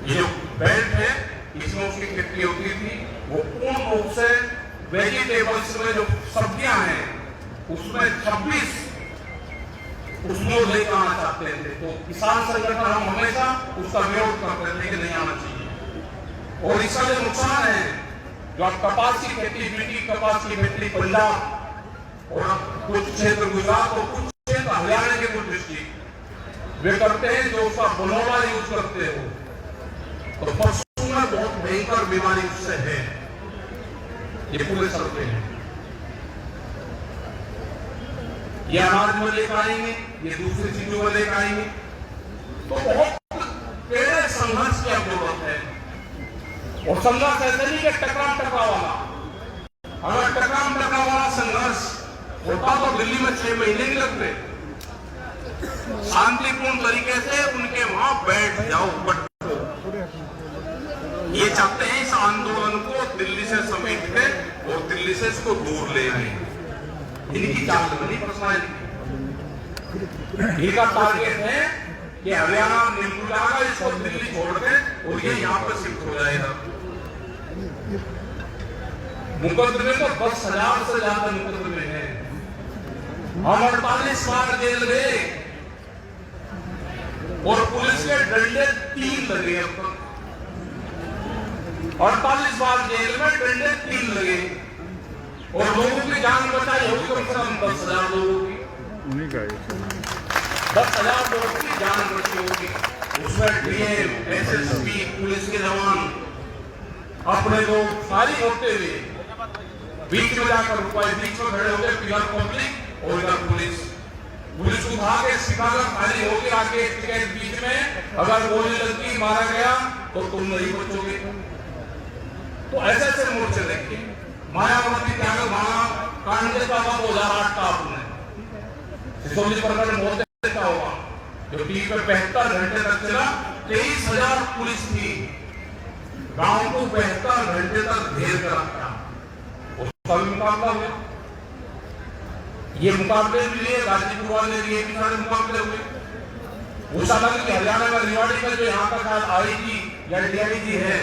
ये जो बेल्ट है इसमें उसकी खेती होती थी। वो पूर्ण रूप से वेजिटेबल्स में जो सब्जियां हैं उसमें 26 उसमें लेकर आना चाहते थे, तो किसान संगठन हम हमेशा उसका विरोध करते थे कि नहीं आना चाहिए। और इसका जो नुकसान है, जो आप कपास की खेती, बीटी कपास की खेती पंजाब और कुछ क्षेत्र गुजरात और कुछ क्षेत्र हरियाणा के कुछ डिस्ट्रिक्ट वे करते हैं जो उसका बनोला यूज करते हो, तो पशु में बहुत भयंकर बीमारी उससे है। ये पूरे सर्वे हैं। ये अनाज में लेकर आएंगे, ये दूसरी चीजों में लेकर आएंगे, तो बहुत कड़े संघर्ष की जरूरत है। और संघर्ष ऐसे नहीं कि टकराव वाला, अगर टकराव वाला संघर्ष होता तो दिल्ली में 6 महीने नहीं लगते। शांतिपूर्ण तरीके से उनके वहां बैठ जाओ, बटो। ये चाहते हैं इस आंदोलन को दिल्ली से समेट के और दिल्ली से इसको दूर ले आए। इनकी चाल बनी पर्सनालिटी, इनका टारगेट है कि हरियाणा नींबू जाएगा, इसको दिल्ली छोड़ के और ये यहाँ पर शिफ्ट हो जाएगा। मुकदमे तो 10,000 से ज्यादा मुकदमे हैं। हम 48 बार जेल गए और पुलिस के डंडे 3 लगे। 48 बार जेल में डंडे 3 लगे और लोगों की जान बचाई होगी कम से कम 10,000 लोगों की। 10,000 लोगों की जान बची होगी। उसमें डीएम, एसएसपी, पुलिस के जवान अपने लोग सारी होते हुए बीच में जाकर रुकवाए, बीच में खड़े हो गए, इधर पब्लिक और इधर पुलिस उठा के सिखाकर खाली होके आके टिकट बीच में अगर गोली लगती मारा गया तो तुम नहीं बचोगे। तो ऐसे ऐसे मोर्चे देखे मायावती त्यागल भागा कांड का 2008 का आपने सिसोली प्रकरण मोर्चा देखा होगा जो टीवी पे 72 घंटे तक चला। 23,000 पुलिस थी, गांव को 72 घंटे तक घेर कर रखा। उसका भी मुकाबला हुआ। ये मुकाबले के लिए गाजीपुर वाले लिए भी सारे मुकाबले हुए। उस अलग की हरियाणा में रिवाड़ी में जो यहाँ का शायद आईजी या डीआईजी है,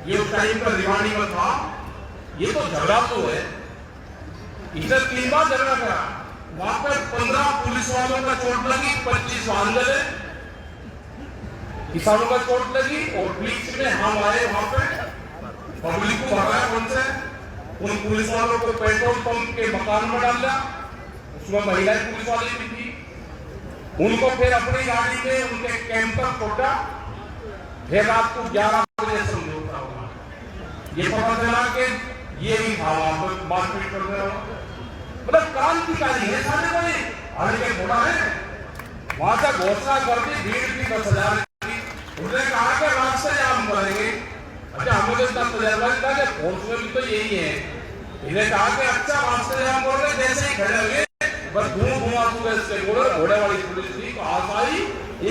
ये उस टाइम पर रिवाड़ी में था। ये तो झगड़ा तो है, इधर 3 बार झगड़ा करा। वहां पर 15 पुलिस वालों का चोट लगी, 25 वाहन जले, किसानों का चोट लगी और बीच में हम आए वहां पे पब्लिक को भगाया उनसे। उन पुलिस वालों को पेट्रोल पंप के मकान में डाल दिया, उसमें महिलाएं पुलिस वाली भी थी। उनको फिर अपनी गाड़ी में उनके कैंप पर छोड़ा। फिर रात को 11 बजे समझौता हुआ। ये पता चला कि ये ही था वहां पर मारपीट कर रहा, मतलब क्रांतिकारी है सारे कोई हल्के घोड़ा है। वहां से घोषणा कर दी, भीड़ की 10,000 की। उन्होंने कहा कि रास्ते जाम करेंगे। अच्छा, हमें तो इतना तजर्बा था कि फोर्स में भी तो यही है। इन्हें कहा कि अच्छा रास्ते जाम कर रहे, जैसे ही खड़े हुए बस धुआं से घोड़े वाली पुलिस थी आसाई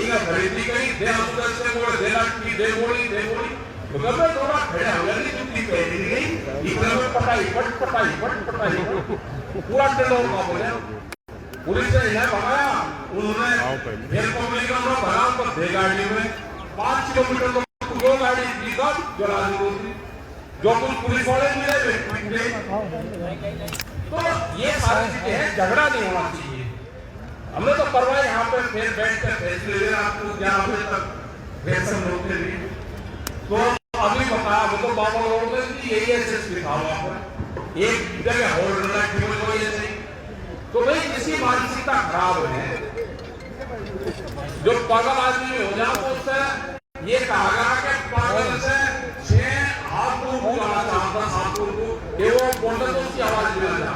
एक खरीदी करी दे से घोड़े दे लाठी दे गोली तो कब थोड़ा खड़ा हो गया नहीं जुटी पहनी गई इधर में पटाई पूरा टेलोर का बोले पुलिस ने इन्हें भगाया। उन्होंने फिर पब्लिक का भगा पर दे गाड़ी में 5 किलोमीटर तक दो गाड़ी थी जला दी जो कुछ पुलिस वाले मिले। तो ये सारी चीजें हैं, झगड़ा नहीं होना चाहिए। हमने तो परवाह यहाँ पर फिर बैठ कर फैसले ले आपको 11 बजे तक फैसले होते लिए। तो अभी बताया वो तो बाबा रोड में यही एसएस लिखा हुआ पर एक जगह होल्ड ऐसे। तो भाई किसी मानसिकता खराब है जो पागल आदमी हो जाए तो उससे ये कहा गया कि पागल से 6 हाथ को जाना चाहता 7 को वो बोलते तो उसकी आवाज मिल जा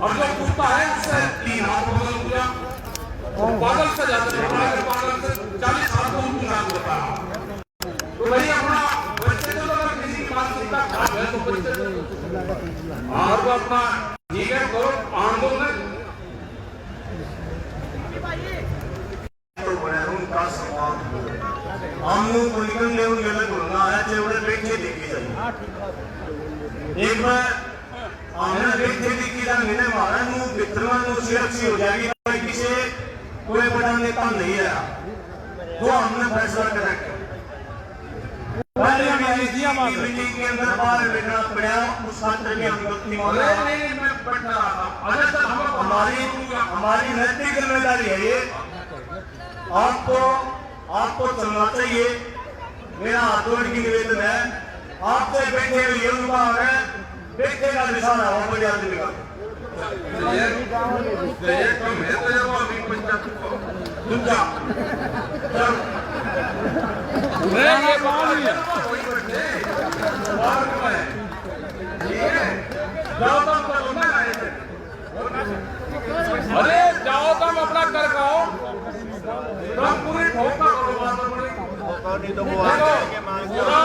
और जो कुत्ता है उससे 3 हाथ बदल पूजा और पागल से जाते हैं पागल से 40 हाथ को पूजा होता है। तो भाई अपना बच्चे तो अगर किसी की मानसिकता खराब है तो बच्चे और अपना ठीक है करो आंदोलन एक बार हमने देखी थी कि मैंने मारा सुरक्षित हो जाएगी किसी कोई बड़ा नेता नहीं है तो हमने फैसला करा मीटिंग के अंदर बाहर बैठना पड़ा उस छात्र की अनुमति हमारी नैतिक जिम्मेदारी है ये। आपको चलना चाहिए। मेरा हाथ जोड़ की निवेदन है आपसे बैठे हुए ये विभाग है बैठे का निशाना हो बड़े आदमी का अरे जाओ तुम अपना कर खाओ तुम पूरी ठोका पूरा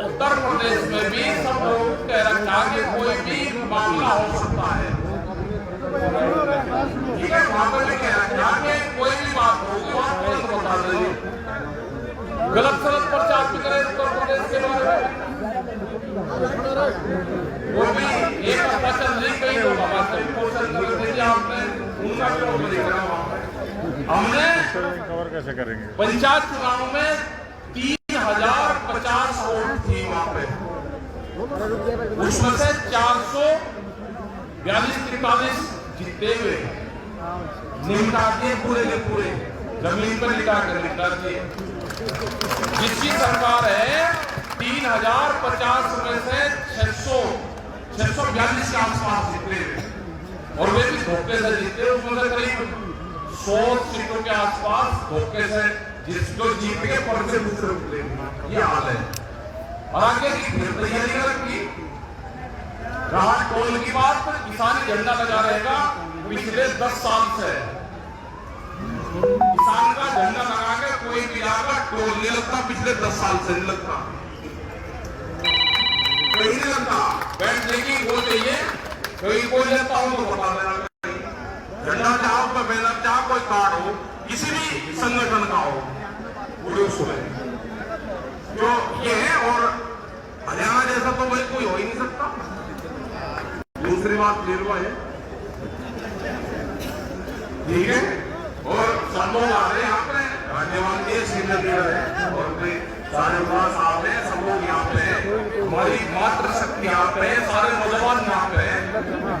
उत्तर प्रदेश में भी सब लोग कह रखा कि कोई भी मामला हो सकता है। ठीक है वहां पर भी कह रखा कि कोई भी बात होगी वहां तुरंत बता देंगे। गलत सलत प्रचार भी करे उत्तर प्रदेश के बारे में वो भी एक वचन नहीं कहीं होगा वास्तविक कर दीजिए आपने उनका भी नहीं करा वहां पर। हमने कवर कैसे करेंगे पंचायत चुनाव में 3050 वोट थी वहां पे उसमें से 442-43 जीते हुए निपटा दिए पूरे के पूरे जमीन पर लिटा कर निपटा दिए। जिसकी सरकार है 3050 में से 642 के आसपास जीते और वे भी धोखे से जीते। उसमें से करीब 100 सीटों के आसपास धोखे से जो जीत के पद से दूसरे उतरे, ये हाल है। और आगे की फिर तैयारी कर रखी। रहा टोल की बात, किसान झंडा लगा रहेगा पिछले 10 साल से। किसान का झंडा लगा के कोई भी आकर टोल नहीं लगता, पिछले 10 साल से नहीं लगता, कहीं नहीं लगता। बैठने की वो चाहिए, कहीं कोई लेता हो तो बता देना। झंडा चाहो, कोई बैनर चाहो, कोई कार्ड हो, किसी भी संगठन का हो, वो उसमें जो ये है। और हरियाणा जैसा तो भाई कोई हो ही नहीं सकता। दूसरी बात निर्वा है, ठीक है। और सब लोग आ रहे हैं यहाँ पे, राज्यवान के श्रीनगर है और भी सारे साहब हैं, सब लोग यहाँ पे हैं। हमारी मातृ शक्ति यहाँ पे है, सारे नौजवान यहाँ पे हैं।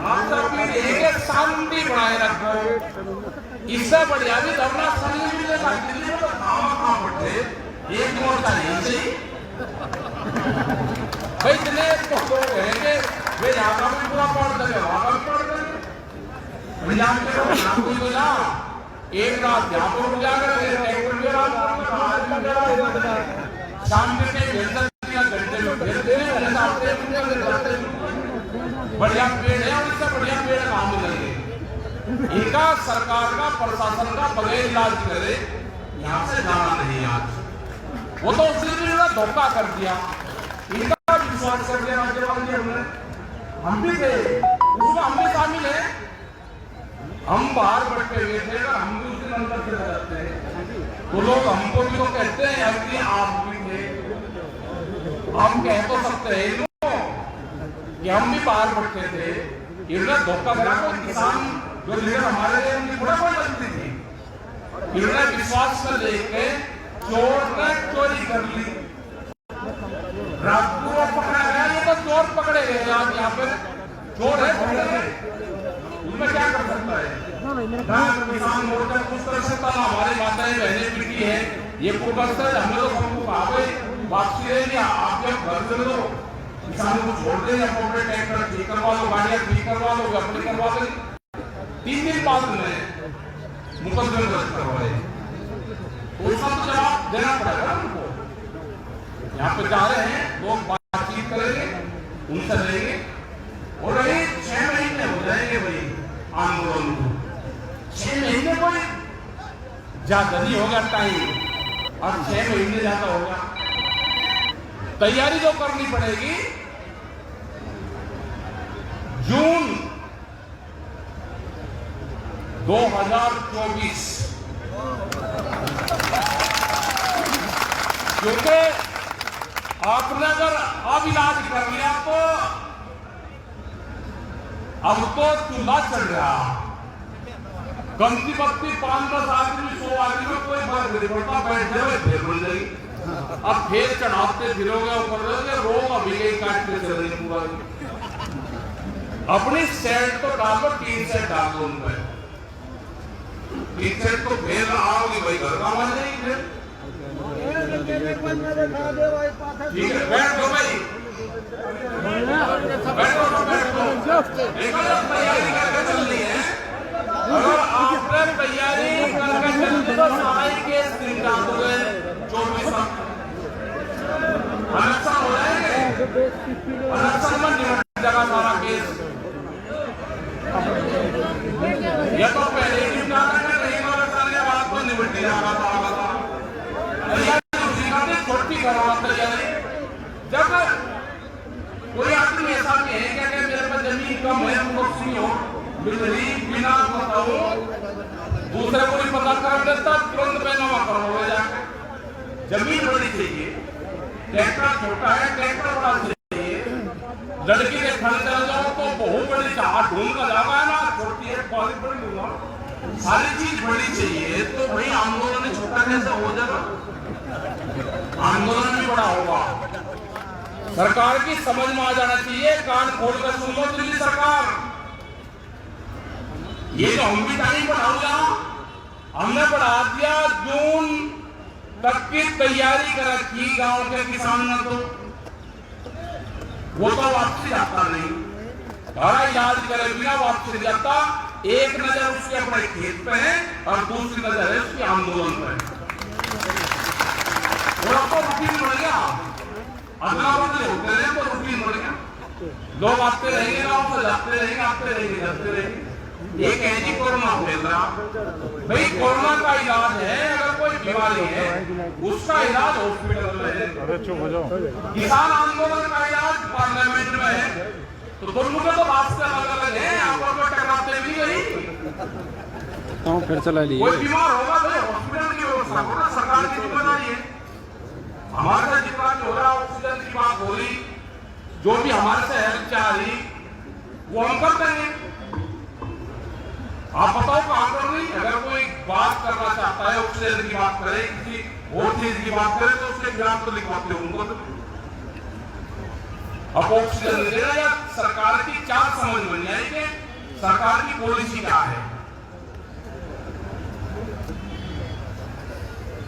आप सब अपनी एक शांति बनाए रखो। इससे बढ़िया भी धरना संघ मिलेगा। दिल्ली में तो कहाँ पड़ते एक मोर्चा नहीं चाहिए भाई। इतने लोग रहेंगे वे यहाँ का भी पूरा पढ़ देंगे, वहाँ का भी पढ़ देंगे। एक रात यहाँ पर उजागर शाम के घंटे में बढ़िया पेड़ है और इससे बढ़िया पेड़ काम मिलेंगे। इनका सरकार का प्रशासन का बगैर इलाज करे यहाँ से जाना नहीं। आज वो तो उसने भी धोखा कर दिया, इनका विश्वास कर दिया राज्यपाल जी। हमने हम भी थे उसमें, हम भी शामिल है। हम बाहर बैठे हुए थे, अगर हम भी उस दिन अंदर चले जाते हैं तो लोग हमको भी तो कहते हैं कि आप भी थे। हम कह तो सकते हैं कि हम भी बाहर बैठे थे। इन्होंने धोखा करा। कोई किसान जो लीडर हमारे लिए उनकी बड़ा कोई गलती थी, इन्होंने विश्वास में लेके चोर ने चोरी कर ली। रात को पकड़ा गया, ये तो चोर पकड़े गए। आज यहाँ पे चोर है, उनमें क्या कर सकता है? किसान मोर्चा कुछ कर सकता है। हमारी माताएं बहनें पिटी है, ये कुछ करता है। हमने तो सबको कहा भाई वापसी रहेगी, आप जब घर से दो किसानों को छोड़ दें, अपने ट्रैक्टर ठीक करवा लो, गाड़ियां ठीक करवा लो, अपनी करवा दो। 3 दिन बाद में मुकदमे दर्ज करवाए, उसका तो जवाब देना पड़ेगा उनको। यहाँ पे जा रहे हैं लोग, बातचीत करेंगे, उनसे रहेंगे और रही 6 महीने हो जाएंगे भाई आंदोलन को। 6 महीने कोई ज्यादा नहीं होगा टाइम, और 6 महीने ज्यादा होगा। तैयारी जो करनी पड़ेगी जून 2024, क्योंकि आपने अगर अब इलाज कर लिया तो अब तो चूल्हा चल रहा। गमती बत्ती 5-10 आदमी 100 आदमी में कोई फर्क नहीं पड़ता, बैठ जाए फिर बन जाएगी। अब फिर चढ़ाते फिरोगे ऊपर रहोगे, रोग अभी के काटते चले पूरा। अपनी सेट तो डालो, 3 सेट डालो उनमें, 3 सेट तो फिर आओगे भाई, घर का बन जाएगी फिर। ठीक है, बैठो भाई, तैयारी करके चल रही है। अगर आपने तैयारी करके चलते तो सारे केस दिन डाल दोगे 24 इलेक्शन हो जाएंगे, इलेक्शन में निपट जाएगा सारा केस। ये तो पहले ही निपटा करके इलेक्शन के बाद तो निपट जाएगा सारा। छोटी करवाते जाए। जब कोई आदमी ऐसा भी है क्या मेरे पास जमीन कम है, मुझे हो बिना बताओ दूसरे को भी पता कर देता, तुरंत पैनामा करवाओ जाके। जमीन बड़ी चाहिए, ट्रैक्टर छोटा है, ट्रैक्टर बड़ा चाहिए। लड़की के घर चल जाओ तो बहुत बड़ी चाह ढूंढ का जाएगा है ना, छोटी है बहुत बड़ी लूंगा, सारी चीज बड़ी चाहिए। तो भाई आंदोलन छोटा कैसे हो जाएगा? आंदोलन भी बड़ा होगा। सरकार की समझ में आ जाना चाहिए, कान खोल कर सुन लो दिल्ली सरकार। ये जो हम भी टाइम बढ़ाऊंगा, हमने बढ़ा दिया जून तक की तैयारी कर रखी गांव के किसान ने। तो वो तो वापसी जाता नहीं, सारा इलाज करे बिना वापसी जाता। एक नजर उसके अपने खेत पे है और दूसरी नजर है उसके आंदोलन पे। आपको रूटीन बढ़ गया, अदला बदले होते रहे तो रूटीन बढ़ गया। लोग आते रहेंगे, गाँव से जाते रहेंगे, आते रहेंगे, जाते रहेंगे। एक ऐसी कोरोना फैल रहा, भाई कोरोना का इलाज है, अगर कोई बीमारी है उसका इलाज हॉस्पिटल में है। अरे चुप हो जाओ। किसान आंदोलन का इलाज पार्लियामेंट में है, तो दोनों के तो रास्ते अलग अलग हैं, आपस में टकराते भी नहीं। फिर चला लिए। कोई बीमार होगा भाई हॉस्पिटल की व्यवस्था करो, सरकार की जिम्मेदारी है। हमारे साथ जितना भी हो रहा ऑक्सीजन की बात हो रही, जो भी हमारे से हेल्प चाह रही वो हम कर देंगे। आप बताओ कहां कर रही, अगर कोई बात करना चाहता है ऑक्सीजन की बात करे, किसी और चीज की बात करे तो उसके खिलाफ तो लिखवाते हो उनको। तो अब ऑक्सीजन देना या सरकार की क्या समझ बन जाए कि सरकार की पॉलिसी क्या है।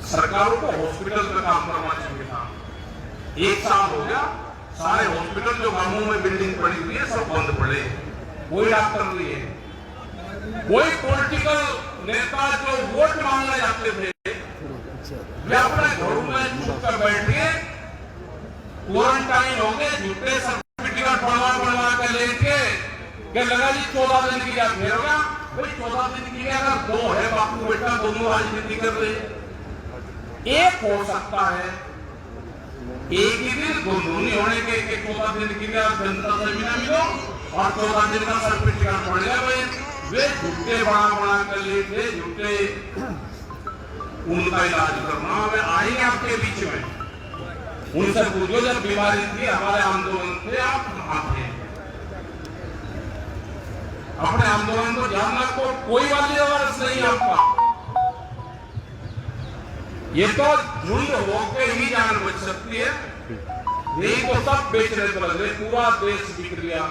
सरकारों को हॉस्पिटल पे काम करना चाहिए था। एक साल हो गया, सारे हॉस्पिटल जो गांवों में बिल्डिंग पड़ी हुई है सब बंद पड़े, कोई डॉक्टर नहीं है। कोई पॉलिटिकल नेता जो वोट मांगने जाते थे वे अपने घरों में चुप कर बैठ गए, क्वारंटाइन हो गए, झूठे सर्टिफिकेट बनवा के लेके क्या लगा जी 14 दिन की क्या फिर होगा भाई 14 दिन की अगर दो है बापू बेटा दोनों राजनीति कर रहे। एक हो सकता है एक ही दिन दोनों नहीं होने के 14 दिन की जनता से मिला मिलो और 14 दिन का सर्टिफिकेट पड़ गया भाई। वे झूठे बना कर लेते, झूठे उनका इलाज करना। वे आएंगे आपके बीच में, उनसे पूछो जब बीमारी थी हमारे आंदोलन थे आप कहां थे। अपने आंदोलन को ध्यान रखो, कोई वाली आवाज नहीं आपका। ये तो झुंड होके ही जान बच सकती है, नहीं तो सब बेचने पर लगे, पूरा देश बिक गया।